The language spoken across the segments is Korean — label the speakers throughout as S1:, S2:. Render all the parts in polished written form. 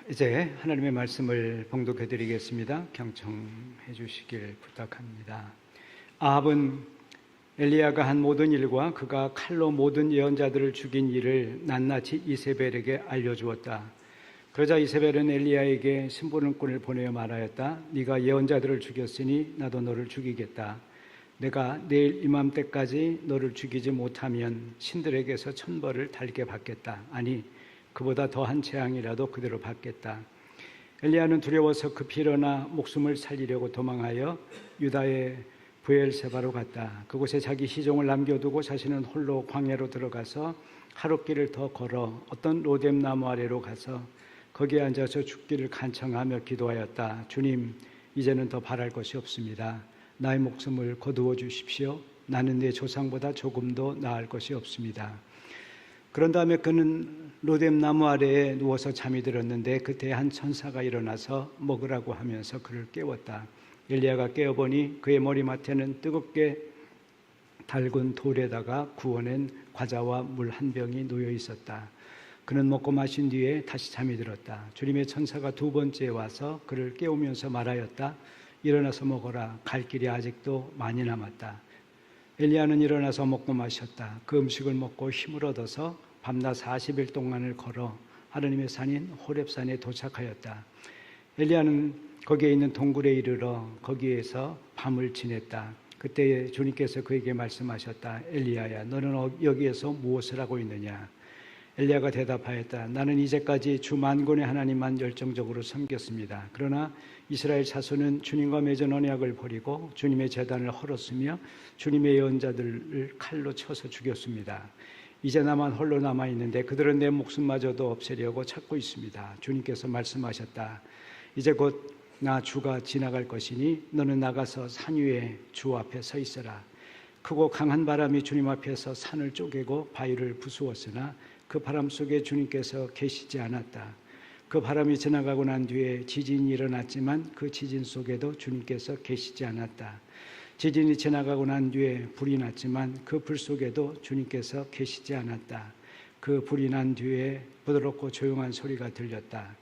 S1: 이제 하나님의 말씀을 봉독해 드리겠습니다. 경청해 주시길 부탁합니다. 아합은 엘리야가 한 모든 일과 그가 칼로 모든 예언자들을 죽인 일을 낱낱이 이세벨에게 알려주었다. 그러자 이세벨은 엘리야에게 심부름꾼을 보내어 말하였다. 네가 예언자들을 죽였으니 나도 너를 죽이겠다. 내가 내일 이맘때까지 너를 죽이지 못하면 신들에게서 천벌을 달게 받겠다. 아니, 그보다 더한 재앙이라도 그대로 받겠다. 엘리야는 두려워서 급히 일어나 목숨을 살리려고 도망하여 유다의 브엘세바로 갔다. 그곳에 자기 시종을 남겨두고 자신은 홀로 광야로 들어가서 하룻길을 더 걸어 어떤 로뎀 나무 아래로 가서 거기에 앉아서 죽기를 간청하며 기도하였다. 주님, 이제는 더 바랄 것이 없습니다. 나의 목숨을 거두어 주십시오. 나는 내 조상보다 조금도 나을 것이 없습니다. 그런 다음에 그는 로뎀 나무 아래에 누워서 잠이 들었는데 그때 한 천사가 일어나서 먹으라고 하면서 그를 깨웠다. 엘리야가 깨어보니 그의 머리맡에는 뜨겁게 달군 돌에다가 구워낸 과자와 물 한 병이 놓여 있었다. 그는 먹고 마신 뒤에 다시 잠이 들었다. 주님의 천사가 두 번째 와서 그를 깨우면서 말하였다. 일어나서 먹어라. 갈 길이 아직도 많이 남았다. 엘리야는 일어나서 먹고 마셨다. 그 음식을 먹고 힘을 얻어서 밤낮 40일 동안을 걸어 하나님의 산인 호렙산에 도착하였다. 엘리야는 거기에 있는 동굴에 이르러 거기에서 밤을 지냈다. 그때 주님께서 그에게 말씀하셨다. 엘리야야, 너는 여기에서 무엇을 하고 있느냐? 엘리야가 대답하였다. 나는 이제까지 주 만군의 하나님만 열정적으로 섬겼습니다. 그러나 이스라엘 자손은 주님과 맺은 언약을 버리고 주님의 제단을 헐었으며 주님의 예언자들을 칼로 쳐서 죽였습니다. 이제 나만 홀로 남아있는데 그들은 내 목숨마저도 없애려고 찾고 있습니다. 주님께서 말씀하셨다. 이제 곧 나 주가 지나갈 것이니 너는 나가서 산 위에 주 앞에 서 있어라. 크고 강한 바람이 주님 앞에서 산을 쪼개고 바위를 부수었으나 그 바람 속에 주님께서 계시지 않았다. 그 바람이 지나가고 난 뒤에 지진이 일어났지만 그 지진 속에도 주님께서 계시지 않았다. 지진이 지나가고 난 뒤에 불이 났지만 그 불 속에도 주님께서 계시지 않았다. 그 불이 난 뒤에 부드럽고 조용한 소리가 들렸다.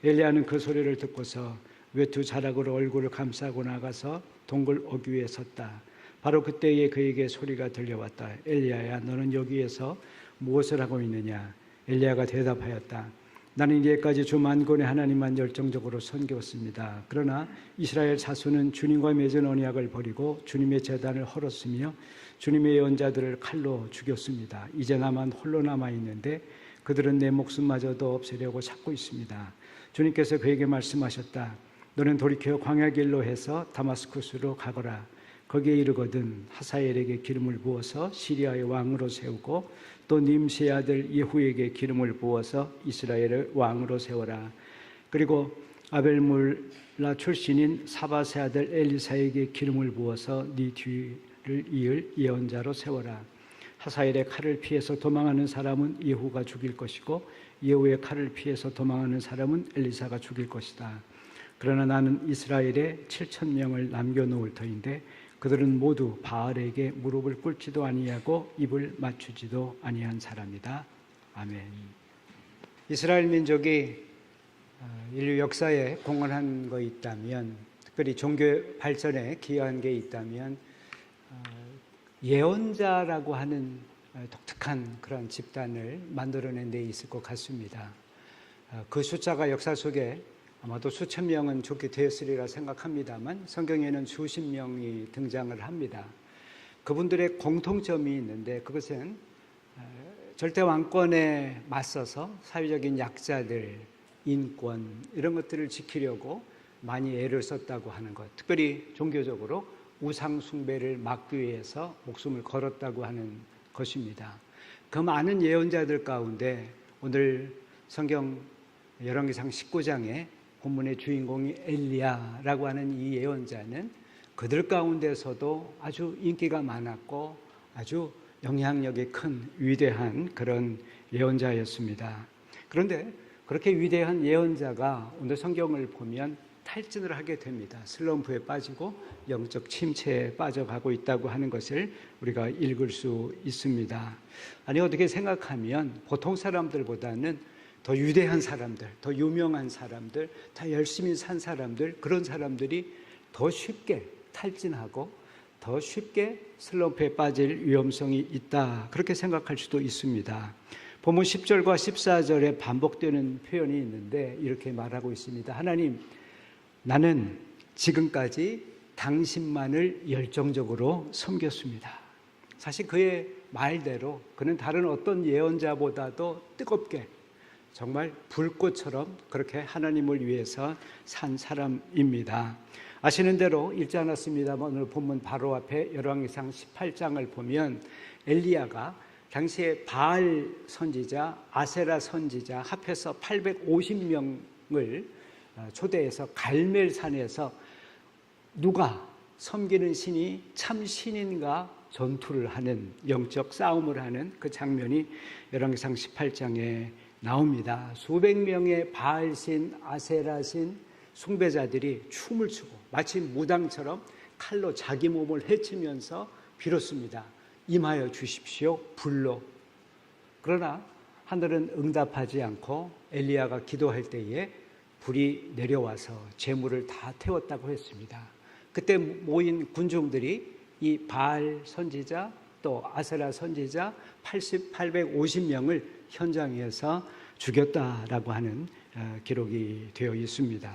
S1: 엘리야는 그 소리를 듣고서 외투 자락으로 얼굴을 감싸고 나가서 동굴 어귀에 섰다. 바로 그때에 그에게 소리가 들려왔다. 엘리야야, 너는 여기에서 무엇을 하고 있느냐? 엘리야가 대답하였다. 나는 이제까지 주 만군의 하나님만 열정적으로 섬겼습니다. 그러나 이스라엘 자손은 주님과 맺은 언약을 버리고 주님의 제단을 헐었으며 주님의 예언자들을 칼로 죽였습니다. 이제 나만 홀로 남아있는데 그들은 내 목숨마저도 없애려고 찾고 있습니다. 주님께서 그에게 말씀하셨다. 너는 돌이켜 광야길로 해서 다마스쿠스로 가거라. 거기에 이르거든 하사엘에게 기름을 부어서 시리아의 왕으로 세우고 또 님시의 아들 예후에게 기름을 부어서 이스라엘의 왕으로 세워라. 그리고 아벨물라 출신인 사밧의 아들 엘리사에게 기름을 부어서 네 뒤를 이을 예언자로 세워라. 하사엘의 칼을 피해서 도망하는 사람은 예후가 죽일 것이고 예후의 칼을 피해서 도망하는 사람은 엘리사가 죽일 것이다. 그러나 나는 이스라엘에 7,000명을 남겨놓을 터인데 그들은 모두 바알에게 무릎을 꿇지도 아니하고 입을 맞추지도 아니한 사람이다. 아멘. 이스라엘 민족이 인류 역사에 공헌한 거 있다면, 특별히 종교 발전에 기여한 게 있다면 예언자라고 하는 독특한 그런 집단을 만들어낸 데 있을 것 같습니다. 그 숫자가 역사 속에 아마도 수천 명은 좋게 되었으리라 생각합니다만 성경에는 수십 명이 등장을 합니다. 그분들의 공통점이 있는데 그것은 절대 왕권에 맞서서 사회적인 약자들, 인권 이런 것들을 지키려고 많이 애를 썼다고 하는 것, 특별히 종교적으로 우상 숭배를 막기 위해서 목숨을 걸었다고 하는 것입니다. 그 많은 예언자들 가운데 오늘 성경 열왕기상 19장에 본문의 주인공이 엘리야라고 하는 이 예언자는 그들 가운데서도 아주 인기가 많았고 아주 영향력이 큰 위대한 그런 예언자였습니다. 그런데 그렇게 위대한 예언자가 오늘 성경을 보면 탈진을 하게 됩니다. 슬럼프에 빠지고 영적 침체에 빠져가고 있다고 하는 것을 우리가 읽을 수 있습니다. 아니, 어떻게 생각하면 보통 사람들보다는 더 위대한 사람들, 더 유명한 사람들, 더 열심히 산 사람들, 그런 사람들이 더 쉽게 탈진하고 더 쉽게 슬럼프에 빠질 위험성이 있다, 그렇게 생각할 수도 있습니다. 본문 10절과 14절에 반복되는 표현이 있는데 이렇게 말하고 있습니다. 하나님, 나는 지금까지 당신만을 열정적으로 섬겼습니다. 사실 그의 말대로 그는 다른 어떤 예언자보다도 뜨겁게, 정말 불꽃처럼 그렇게 하나님을 위해서 산 사람입니다. 아시는 대로 읽지 않았습니다만 오늘 본문 바로 앞에 열왕기상 18장을 보면 엘리야가 당시에 바알 선지자, 아세라 선지자 합해서 850명을 초대해서 갈멜산에서 누가 섬기는 신이 참 신인가 전투를 하는, 영적 싸움을 하는 그 장면이 열왕기상 18장에 나옵니다. 수백 명의 바알신, 아세라신 숭배자들이 춤을 추고 마치 무당처럼 칼로 자기 몸을 헤치면서 빌었습니다. 임하여 주십시오, 불로. 그러나 하늘은 응답하지 않고 엘리야가 기도할 때에 불이 내려와서 재물을 다 태웠다고 했습니다. 그때 모인 군중들이 이 바알 선지자 또 아세라 선지자 850명을 현장에서 죽였다라고 하는 기록이 되어 있습니다.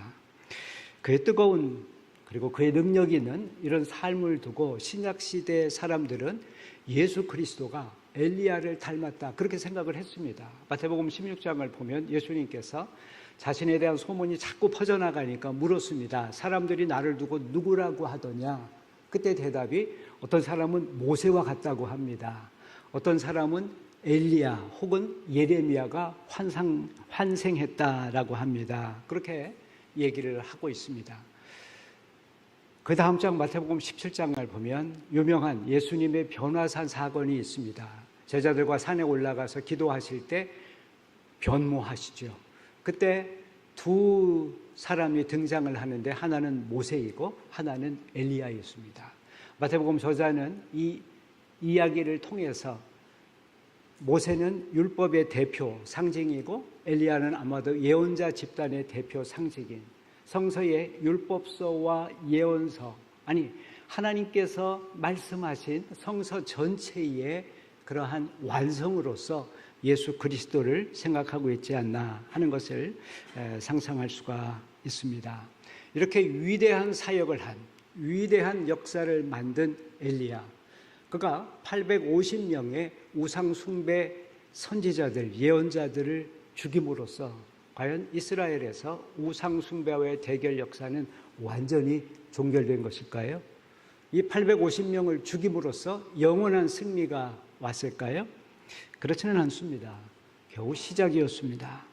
S1: 그의 뜨거운 그리고 그의 능력 있는 이런 삶을 두고 신약시대 사람들은 예수 그리스도가 엘리야를 닮았다, 그렇게 생각을 했습니다. 마태복음 16장을 보면 예수님께서 자신에 대한 소문이 자꾸 퍼져나가니까 물었습니다. 사람들이 나를 두고 누구라고 하더냐? 그때 대답이 어떤 사람은 모세와 같다고 합니다. 어떤 사람은 엘리야 혹은 예레미야가 환생했다라고 합니다. 그렇게 얘기를 하고 있습니다. 그 다음 장 마태복음 17장을 보면 유명한 예수님의 변화산 사건이 있습니다. 제자들과 산에 올라가서 기도하실 때 변모하시죠. 그때 두 사람이 등장을 하는데 하나는 모세이고 하나는 엘리야였습니다. 마태복음 저자는 이 이야기를 통해서 모세는 율법의 대표 상징이고 엘리야는 아마도 예언자 집단의 대표 상징인 성서의 율법서와 예언서, 아니 하나님께서 말씀하신 성서 전체의 그러한 완성으로서 예수 그리스도를 생각하고 있지 않나 하는 것을 상상할 수가 있습니다. 이렇게 위대한 사역을 한, 위대한 역사를 만든 엘리야, 그가 850명의 우상 숭배 선지자들, 예언자들을 죽임으로써 과연 이스라엘에서 우상 숭배와의 대결 역사는 완전히 종결된 것일까요? 이 850명을 죽임으로써 영원한 승리가 왔을까요? 그렇지는 않습니다. 겨우 시작이었습니다.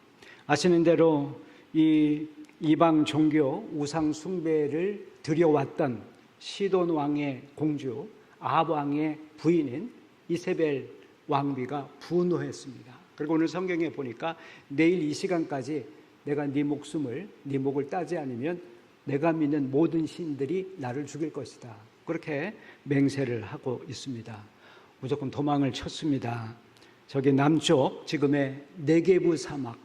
S1: 아시는 대로 이 이방 종교 우상 숭배를 들여왔던 시돈 왕의 공주 아합 왕의 부인인 이세벨 왕비가 분노했습니다. 그리고 오늘 성경에 보니까 내일 이 시간까지 내가 네 목을 따지 않으면 내가 믿는 모든 신들이 나를 죽일 것이다, 그렇게 맹세를 하고 있습니다. 무조건 도망을 쳤습니다. 저기 남쪽, 지금의 네게브 사막,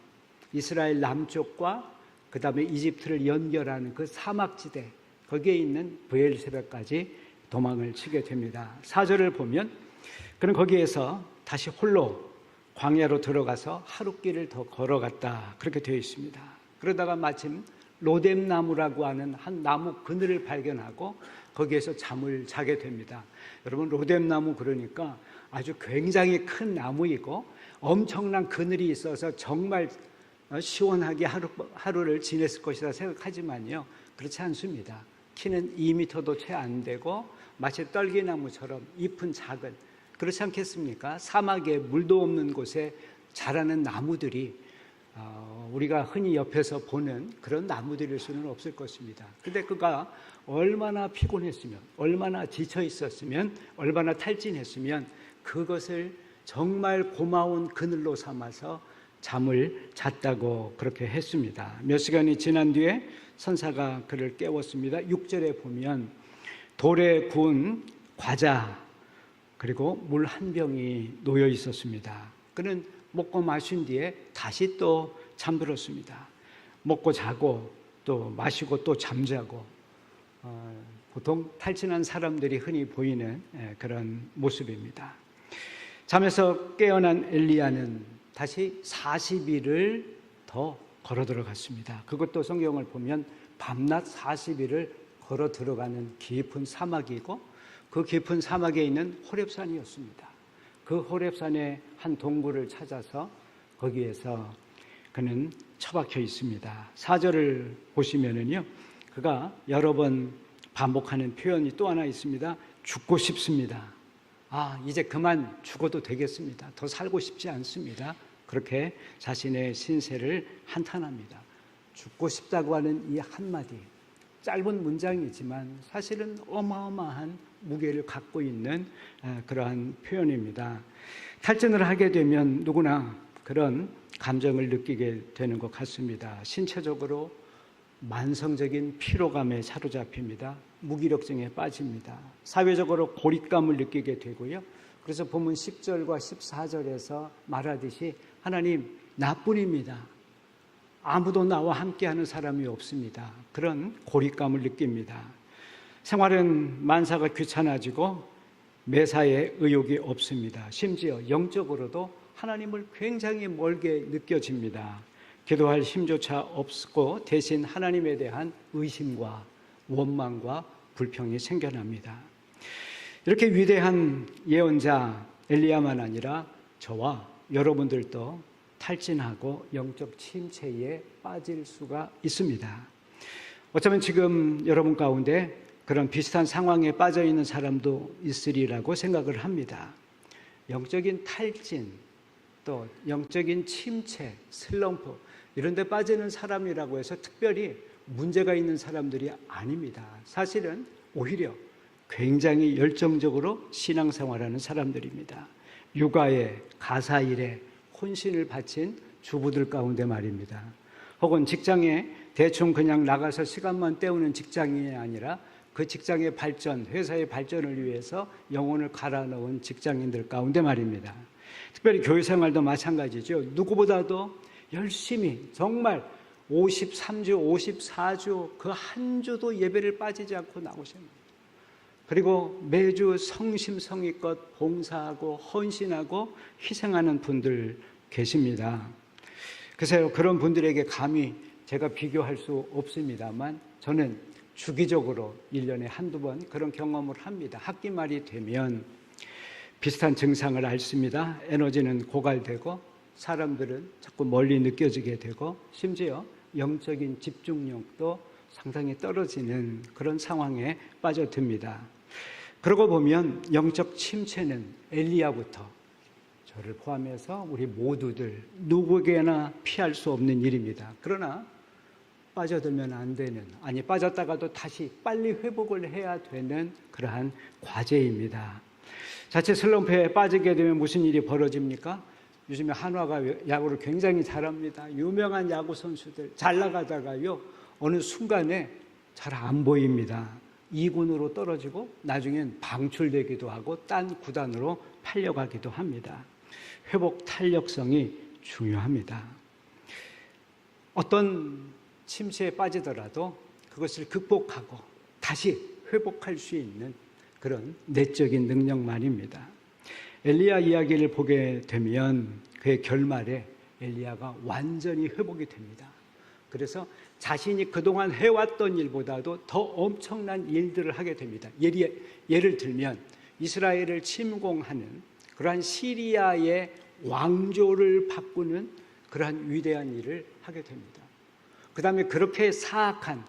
S1: 이스라엘 남쪽과 그 다음에 이집트를 연결하는 그 사막지대, 거기에 있는 브엘세바까지 도망을 치게 됩니다. 4절을 보면 그는 거기에서 다시 홀로 광야로 들어가서 하룻길을 더 걸어갔다, 그렇게 되어 있습니다. 그러다가 마침 로뎀나무라고 하는 한 나무 그늘을 발견하고 거기에서 잠을 자게 됩니다. 여러분, 로뎀나무 그러니까 아주 굉장히 큰 나무이고 엄청난 그늘이 있어서 정말 시원하게 하루를 지냈을 것이라 생각하지만요, 그렇지 않습니다. 키는 2m도 채 안 되고 마치 떨기나무처럼 잎은 작은, 그렇지 않겠습니까? 사막에 물도 없는 곳에 자라는 나무들이 우리가 흔히 옆에서 보는 그런 나무들일 수는 없을 것입니다. 그런데 그가 얼마나 피곤했으면, 얼마나 지쳐 있었으면, 얼마나 탈진했으면 그것을 정말 고마운 그늘로 삼아서 잠을 잤다고 그렇게 했습니다. 몇 시간이 지난 뒤에 선사가 그를 깨웠습니다. 6절에 보면 돌에 구운 과자 그리고 물 한 병이 놓여 있었습니다. 그는 먹고 마신 뒤에 다시 또 잠들었습니다. 먹고 자고 또 마시고 또 잠자고, 보통 탈진한 사람들이 흔히 보이는 그런 모습입니다. 잠에서 깨어난 엘리야는 다시 40일을 더 걸어 들어갔습니다. 그것도 성경을 보면 밤낮 40일을 걸어 들어가는 깊은 사막이고, 그 깊은 사막에 있는 호렙산이었습니다. 그 호렙산의 한 동굴을 찾아서 거기에서 그는 처박혀 있습니다. 4절을 보시면은요, 그가 여러 번 반복하는 표현이 또 하나 있습니다. 죽고 싶습니다. 이제 그만 죽어도 되겠습니다. 더 살고 싶지 않습니다. 그렇게 자신의 신세를 한탄합니다. 죽고 싶다고 하는 이 한마디, 짧은 문장이지만 사실은 어마어마한 무게를 갖고 있는 그러한 표현입니다. 탈진을 하게 되면 누구나 그런 감정을 느끼게 되는 것 같습니다. 신체적으로 만성적인 피로감에 사로잡힙니다. 무기력증에 빠집니다. 사회적으로 고립감을 느끼게 되고요. 그래서 본문 10절과 14절에서 말하듯이 하나님 나뿐입니다. 아무도 나와 함께하는 사람이 없습니다. 그런 고립감을 느낍니다. 생활은 만사가 귀찮아지고 매사에 의욕이 없습니다. 심지어 영적으로도 하나님을 굉장히 멀게 느껴집니다. 기도할 힘조차 없고 대신 하나님에 대한 의심과 원망과 불평이 생겨납니다. 이렇게 위대한 예언자 엘리야만 아니라 저와 여러분들도 탈진하고 영적 침체에 빠질 수가 있습니다. 어쩌면 지금 여러분 가운데 그런 비슷한 상황에 빠져 있는 사람도 있으리라고 생각을 합니다. 영적인 탈진, 또 영적인 침체, 슬럼프 이런 데 빠지는 사람이라고 해서 특별히 문제가 있는 사람들이 아닙니다. 사실은 오히려 굉장히 열정적으로 신앙생활하는 사람들입니다. 육아에, 가사일에 혼신을 바친 주부들 가운데 말입니다. 혹은 직장에 대충 그냥 나가서 시간만 때우는 직장인이 아니라 그 직장의 발전, 회사의 발전을 위해서 영혼을 갈아 넣은 직장인들 가운데 말입니다. 특별히 교회 생활도 마찬가지죠. 누구보다도 열심히 정말 53주, 54주 그 한 주도 예배를 빠지지 않고 나오십니다. 그리고 매주 성심성의껏 봉사하고 헌신하고 희생하는 분들 계십니다. 글쎄요, 그런 분들에게 감히 제가 비교할 수 없습니다만 저는 주기적으로 1년에 한두 번 그런 경험을 합니다. 학기 말이 되면 비슷한 증상을 앓습니다. 에너지는 고갈되고 사람들은 자꾸 멀리 느껴지게 되고 심지어 영적인 집중력도 상당히 떨어지는 그런 상황에 빠져듭니다. 그러고 보면 영적 침체는 엘리야부터 저를 포함해서 우리 모두들 누구에게나 피할 수 없는 일입니다. 그러나 빠져들면 안 되는, 아니 빠졌다가도 다시 빨리 회복을 해야 되는 그러한 과제입니다. 자칫 슬럼프에 빠지게 되면 무슨 일이 벌어집니까? 요즘에 한화가 야구를 굉장히 잘합니다. 유명한 야구 선수들 잘 나가다가요 어느 순간에 잘 안 보입니다. 2군으로 떨어지고 나중엔 방출되기도 하고 딴 구단으로 팔려가기도 합니다. 회복 탄력성이 중요합니다. 어떤 침체에 빠지더라도 그것을 극복하고 다시 회복할 수 있는 그런 내적인 능력만입니다. 엘리야 이야기를 보게 되면 그의 결말에 엘리야가 완전히 회복이 됩니다. 그래서 자신이 그동안 해왔던 일보다도 더 엄청난 일들을 하게 됩니다. 예를 들면 이스라엘을 침공하는 그러한 시리아의 왕조를 바꾸는 그러한 위대한 일을 하게 됩니다. 그 다음에 그렇게 사악한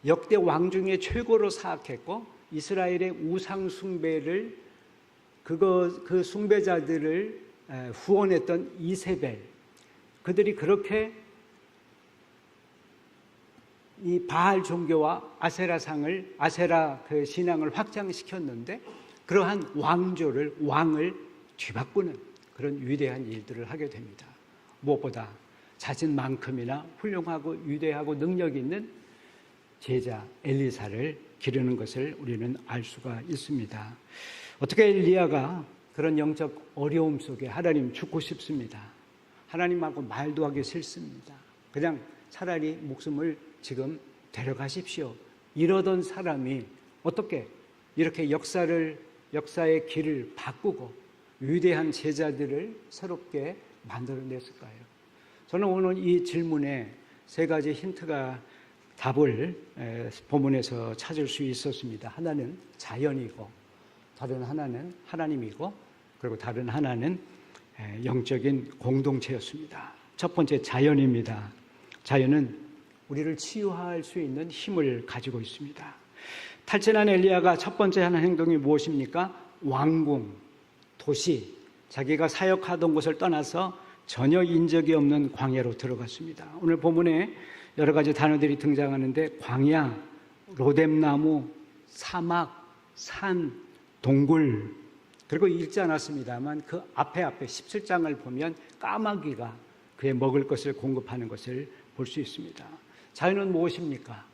S1: 역대 왕 중에 최고로 사악했고 이스라엘의 우상 숭배를 그 숭배자들을 후원했던 이세벨, 그들이 그렇게 이 바알 종교와 아세라 그 신앙을 확장시켰는데 그러한 왕을 뒤바꾸는 그런 위대한 일들을 하게 됩니다. 무엇보다 자신만큼이나 훌륭하고 위대하고 능력 있는 제자 엘리사를 기르는 것을 우리는 알 수가 있습니다. 어떻게 엘리야가 그런 영적 어려움 속에 하나님 죽고 싶습니다. 하나님하고 말도 하기 싫습니다. 그냥 차라리 목숨을 지금 데려가십시오. 이러던 사람이 어떻게 이렇게 역사의 길을 바꾸고 위대한 제자들을 새롭게 만들어냈을까요? 저는 오늘 이 질문에 세 가지 힌트가 답을 본문에서 찾을 수 있었습니다. 하나는 자연이고, 다른 하나는 하나님이고, 그리고 다른 하나는 영적인 공동체였습니다. 첫 번째 자연입니다. 자연은 우리를 치유할 수 있는 힘을 가지고 있습니다. 탈진한 엘리야가 첫 번째 하는 행동이 무엇입니까? 왕궁, 도시, 자기가 사역하던 곳을 떠나서 전혀 인적이 없는 광야로 들어갔습니다. 오늘 본문에 여러 가지 단어들이 등장하는데 광야, 로뎀나무, 사막, 산, 동굴, 그리고 읽지 않았습니다만 그 앞에 17장을 보면 까마귀가 그의 먹을 것을 공급하는 것을 볼 수 있습니다. 자연은 무엇입니까?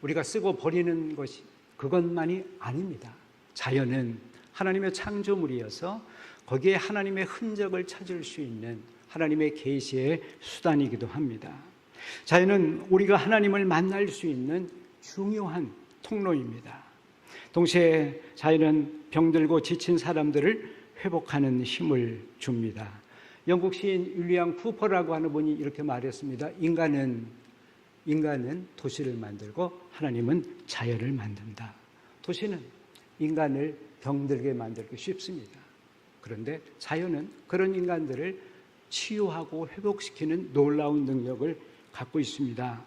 S1: 우리가 쓰고 버리는 것이 그것만이 아닙니다. 자연은 하나님의 창조물이어서 거기에 하나님의 흔적을 찾을 수 있는 하나님의 계시의 수단이기도 합니다. 자연은 우리가 하나님을 만날 수 있는 중요한 통로입니다. 동시에 자연은 병들고 지친 사람들을 회복하는 힘을 줍니다. 영국 시인 윌리엄 쿠퍼라고 하는 분이 이렇게 말했습니다. 인간은 도시를 만들고 하나님은 자연을 만든다. 도시는 인간을 병들게 만들기 쉽습니다. 그런데 자연은 그런 인간들을 치유하고 회복시키는 놀라운 능력을 갖고 있습니다.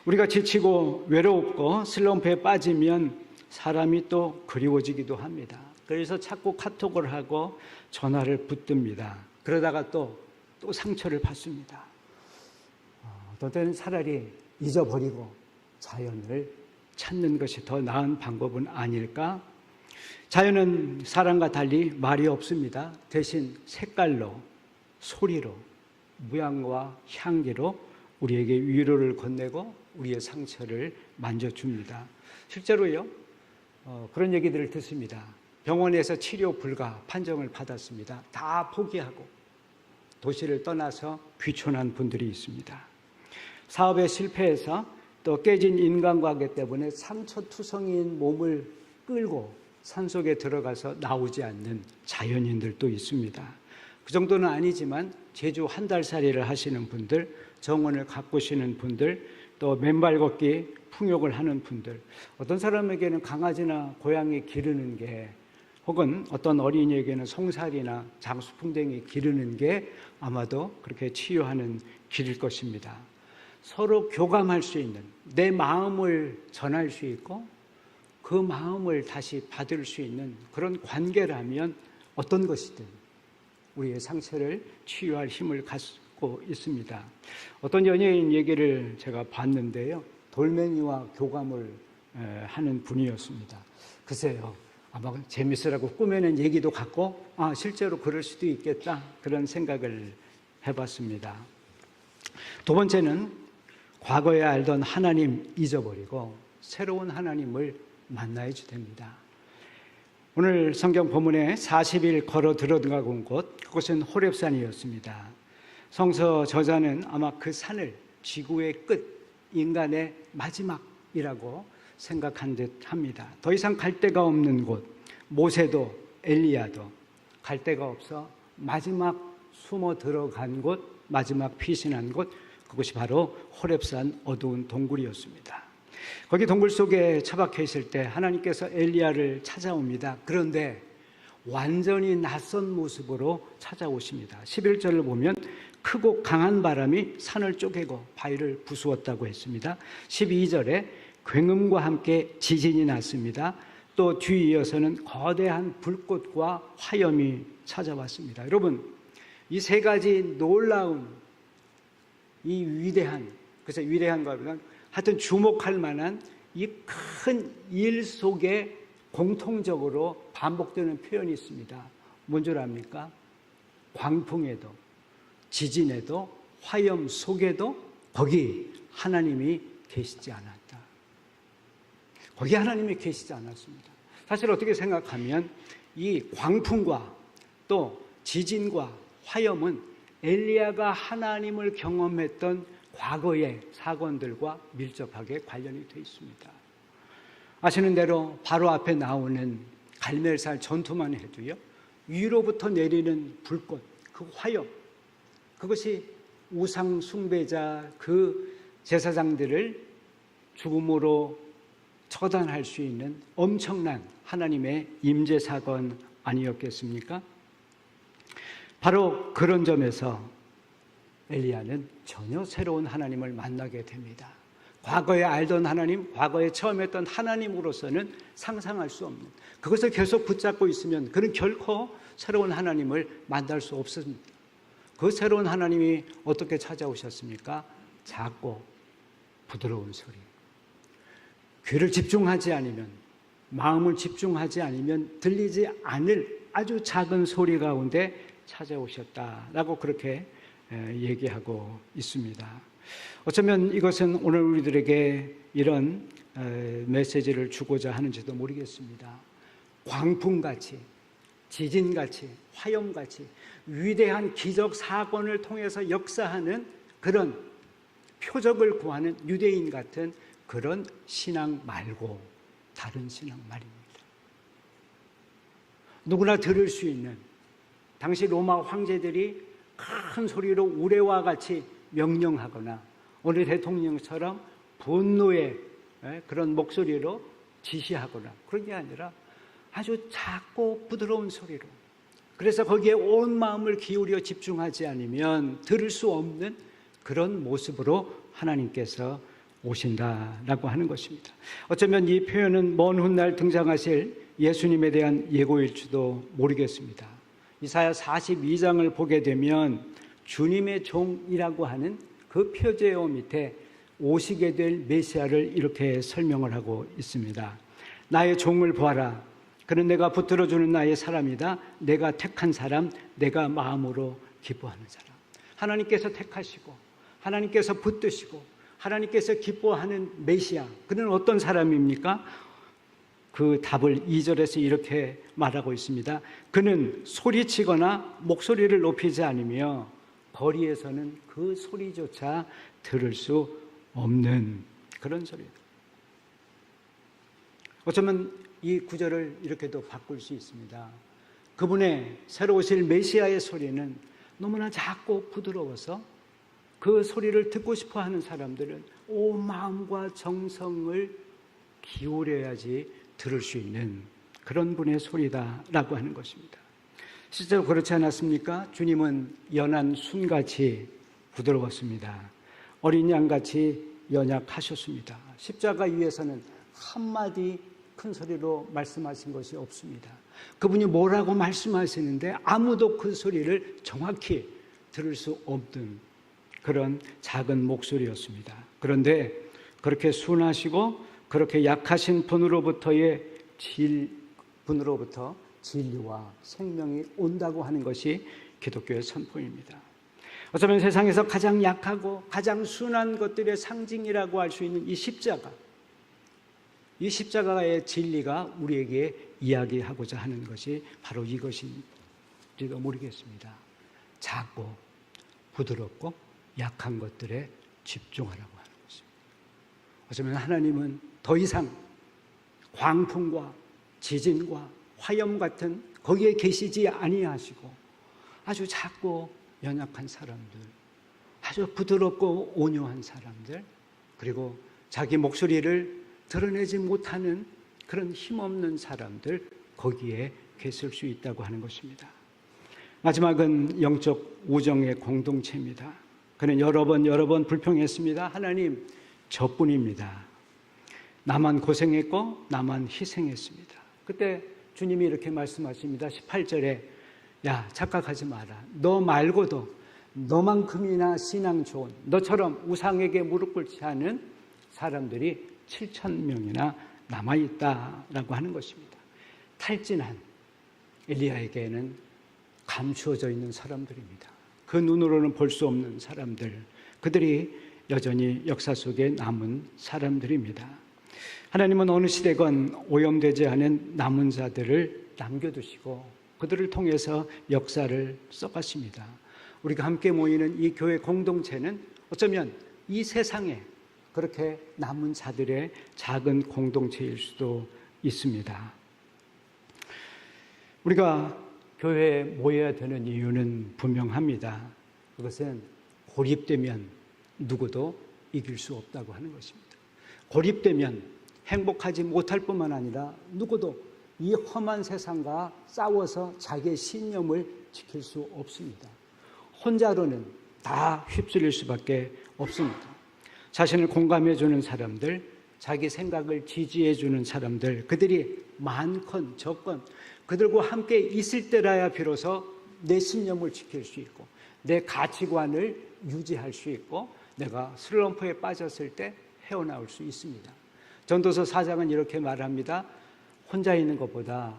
S1: 우리가 지치고 외롭고 슬럼프에 빠지면 사람이 또 그리워지기도 합니다. 그래서 자꾸 카톡을 하고 전화를 붙듭니다. 그러다가 또 상처를 받습니다. 어떤 때는 차라리 잊어버리고 자연을 찾는 것이 더 나은 방법은 아닐까? 자연은 사람과 달리 말이 없습니다. 대신 색깔로, 소리로, 모양과 향기로 우리에게 위로를 건네고 우리의 상처를 만져줍니다. 실제로요, 그런 얘기들을 듣습니다. 병원에서 치료 불가 판정을 받았습니다. 다 포기하고 도시를 떠나서 귀촌한 분들이 있습니다. 사업에 실패해서 또 깨진 인간관계 때문에 상처투성이인 몸을 끌고 산속에 들어가서 나오지 않는 자연인들도 있습니다. 그 정도는 아니지만 제주 한 달살이를 하시는 분들, 정원을 가꾸시는 분들, 또 맨발 걷기 풍욕을 하는 분들, 어떤 사람에게는 강아지나 고양이 기르는 게, 혹은 어떤 어린이에게는 송사리나 장수풍뎅이 기르는 게 아마도 그렇게 치유하는 길일 것입니다. 서로 교감할 수 있는, 내 마음을 전할 수 있고 그 마음을 다시 받을 수 있는 그런 관계라면 어떤 것이든 우리의 상처를 치유할 힘을 갖고 있습니다. 어떤 연예인 얘기를 제가 봤는데요, 돌멩이와 교감을 하는 분이었습니다. 글쎄요, 아마 재밌으라고 꾸며낸 얘기도 같고 실제로 그럴 수도 있겠다, 그런 생각을 해봤습니다. 두 번째는 과거에 알던 하나님 잊어버리고 새로운 하나님을 만나야지 됩니다. 오늘 성경 본문에 40일 걸어 들어간 곳, 그곳은 호렙산이었습니다. 성서 저자는 아마 그 산을 지구의 끝, 인간의 마지막이라고 생각한 듯 합니다. 더 이상 갈 데가 없는 곳, 모세도 엘리야도 갈 데가 없어 마지막 숨어 들어간 곳, 마지막 피신한 곳, 그것이 바로 호렙산 어두운 동굴이었습니다. 거기 동굴 속에 처박혀 있을 때 하나님께서 엘리야를 찾아옵니다. 그런데 완전히 낯선 모습으로 찾아오십니다. 11절을 보면 크고 강한 바람이 산을 쪼개고 바위를 부수었다고 했습니다. 12절에 굉음과 함께 지진이 났습니다. 또 뒤이어서는 거대한 불꽃과 화염이 찾아왔습니다. 여러분, 이 세 가지 놀라운, 이 위대한, 그래서 위대한 거보다 하여튼 주목할 만한 이 큰 일 속에 공통적으로 반복되는 표현이 있습니다. 뭔 줄 압니까? 광풍에도, 지진에도, 화염 속에도 거기 하나님이 계시지 않았다. 거기 하나님이 계시지 않았습니다. 사실 어떻게 생각하면 이 광풍과 또 지진과 화염은 엘리야가 하나님을 경험했던 과거의 사건들과 밀접하게 관련이 되어 있습니다. 아시는 대로 바로 앞에 나오는 갈멜살 전투만 해도요, 위로부터 내리는 불꽃, 그 화염, 그것이 우상 숭배자 그 제사장들을 죽음으로 처단할 수 있는 엄청난 하나님의 임재 사건 아니었겠습니까? 바로 그런 점에서 엘리야는 전혀 새로운 하나님을 만나게 됩니다. 과거에 알던 하나님, 과거에 처음 했던 하나님으로서는 상상할 수 없는, 그것을 계속 붙잡고 있으면 그는 결코 새로운 하나님을 만날 수 없습니다. 그 새로운 하나님이 어떻게 찾아오셨습니까? 작고 부드러운 소리. 귀를 집중하지 않으면, 마음을 집중하지 않으면 들리지 않을 아주 작은 소리 가운데 찾아오셨다라고 그렇게 얘기하고 있습니다. 어쩌면 이것은 오늘 우리들에게 이런 메시지를 주고자 하는지도 모르겠습니다. 광풍같이, 지진같이, 화염같이 위대한 기적 사건을 통해서 역사하는 그런 표적을 구하는 유대인 같은 그런 신앙 말고 다른 신앙 말입니다. 누구나 들을 수 있는, 당시 로마 황제들이 큰 소리로 우레와 같이 명령하거나 오늘 대통령처럼 분노의 그런 목소리로 지시하거나 그런 게 아니라 아주 작고 부드러운 소리로, 그래서 거기에 온 마음을 기울여 집중하지 않으면 들을 수 없는 그런 모습으로 하나님께서 오신다라고 하는 것입니다. 어쩌면 이 표현은 먼 훗날 등장하실 예수님에 대한 예고일지도 모르겠습니다. 이사야 42장을 보게 되면 주님의 종이라고 하는 그 표제어 밑에 오시게 될 메시아를 이렇게 설명을 하고 있습니다. 나의 종을 보아라. 그는 내가 붙들어주는 나의 사람이다. 내가 택한 사람, 내가 마음으로 기뻐하는 사람. 하나님께서 택하시고 하나님께서 붙드시고 하나님께서 기뻐하는 메시아, 그는 어떤 사람입니까? 그 답을 2절에서 이렇게 말하고 있습니다. 그는 소리치거나 목소리를 높이지 않으며 거리에서는 그 소리조차 들을 수 없는 그런 소리다. 어쩌면 이 구절을 이렇게도 바꿀 수 있습니다. 그분의 새로 오실 메시아의 소리는 너무나 작고 부드러워서 그 소리를 듣고 싶어 하는 사람들은 온 마음과 정성을 기울여야지 들을 수 있는 그런 분의 소리다라고 하는 것입니다. 실제로 그렇지 않았습니까? 주님은 연한 순같이 부드러웠습니다. 어린 양같이 연약하셨습니다. 십자가 위에서는 한마디 큰 소리로 말씀하신 것이 없습니다. 그분이 뭐라고 말씀하시는데 아무도 그 소리를 정확히 들을 수 없는 그런 작은 목소리였습니다. 그런데 그렇게 순하시고 그렇게 약하신 분으로부터 진리와 생명이 온다고 하는 것이 기독교의 선포입니다. 어쩌면 세상에서 가장 약하고 가장 순한 것들의 상징이라고 할 수 있는 이 십자가, 이 십자가의 진리가 우리에게 이야기하고자 하는 것이 바로 이것인지도 모르겠습니다. 작고 부드럽고 약한 것들에 집중하라고 하는 것입니다. 어쩌면 하나님은 더 이상 광풍과 지진과 화염 같은 거기에 계시지 아니하시고 아주 작고 연약한 사람들, 아주 부드럽고 온유한 사람들, 그리고 자기 목소리를 드러내지 못하는 그런 힘없는 사람들, 거기에 계실 수 있다고 하는 것입니다. 마지막은 영적 우정의 공동체입니다. 그는 여러 번 불평했습니다. 하나님, 저뿐입니다. 나만 고생했고 나만 희생했습니다. 그때 주님이 이렇게 말씀하십니다. 18절에 야, 착각하지 마라. 너 말고도 너만큼이나 신앙 좋은, 너처럼 우상에게 무릎 꿇지 않은 사람들이 7,000명이나 남아있다라고 하는 것입니다. 탈진한 엘리야에게는 감추어져 있는 사람들입니다. 그 눈으로는 볼 수 없는 사람들, 그들이 여전히 역사 속에 남은 사람들입니다. 하나님은 어느 시대건 오염되지 않은 남은 자들을 남겨두시고 그들을 통해서 역사를 써가십니다. 우리가 함께 모이는 이 교회 공동체는 어쩌면 이 세상에 그렇게 남은 자들의 작은 공동체일 수도 있습니다. 우리가 교회에 모여야 되는 이유는 분명합니다. 그것은 고립되면 누구도 이길 수 없다고 하는 것입니다. 고립되면 행복하지 못할 뿐만 아니라 누구도 이 험한 세상과 싸워서 자기의 신념을 지킬 수 없습니다. 혼자로는 다 휩쓸릴 수밖에 없습니다. 자신을 공감해주는 사람들, 자기 생각을 지지해주는 사람들, 그들이 많건 적건 그들과 함께 있을 때라야 비로소 내 신념을 지킬 수 있고 내 가치관을 유지할 수 있고 내가 슬럼프에 빠졌을 때 헤어나올 수 있습니다. 전도서 4장은 이렇게 말합니다. 혼자 있는 것보다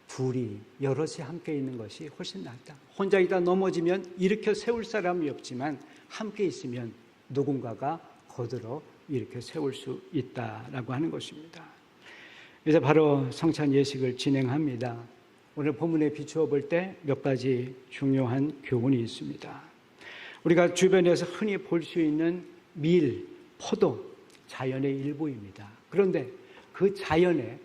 S1: 둘이 여럿이 함께 있는 것이 훨씬 낫다. 혼자 있다 넘어지면 일으켜 세울 사람이 없지만 함께 있으면 누군가가 거들어 일으켜 세울 수 있다라고 하는 것입니다. 이제 바로 성찬 예식을 진행합니다. 오늘 본문에 비추어 볼 때 몇 가지 중요한 교훈이 있습니다. 우리가 주변에서 흔히 볼 수 있는 밀, 포도, 자연의 일부입니다. 그런데 그 자연에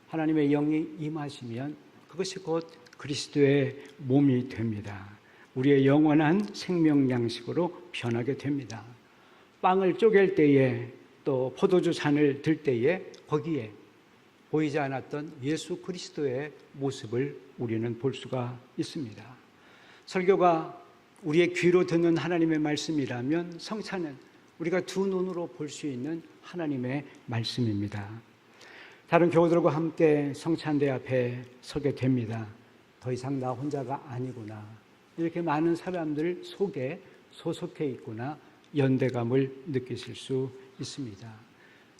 S1: 하나님의 영이 임하시면 그것이 곧 그리스도의 몸이 됩니다. 우리의 영원한 생명 양식으로 변하게 됩니다. 빵을 쪼갤 때에 또 포도주 잔을 들 때에 거기에 보이지 않았던 예수 그리스도의 모습을 우리는 볼 수가 있습니다. 설교가 우리의 귀로 듣는 하나님의 말씀이라면 성찬은 우리가 두 눈으로 볼 수 있는 하나님의 말씀입니다. 다른 교우들과 함께 성찬대 앞에 서게 됩니다. 더 이상 나 혼자가 아니구나. 이렇게 많은 사람들 속에 소속해 있구나. 연대감을 느끼실 수 있습니다.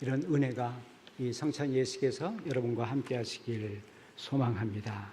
S1: 이런 은혜가 이 성찬 예식에서 여러분과 함께 하시길 소망합니다.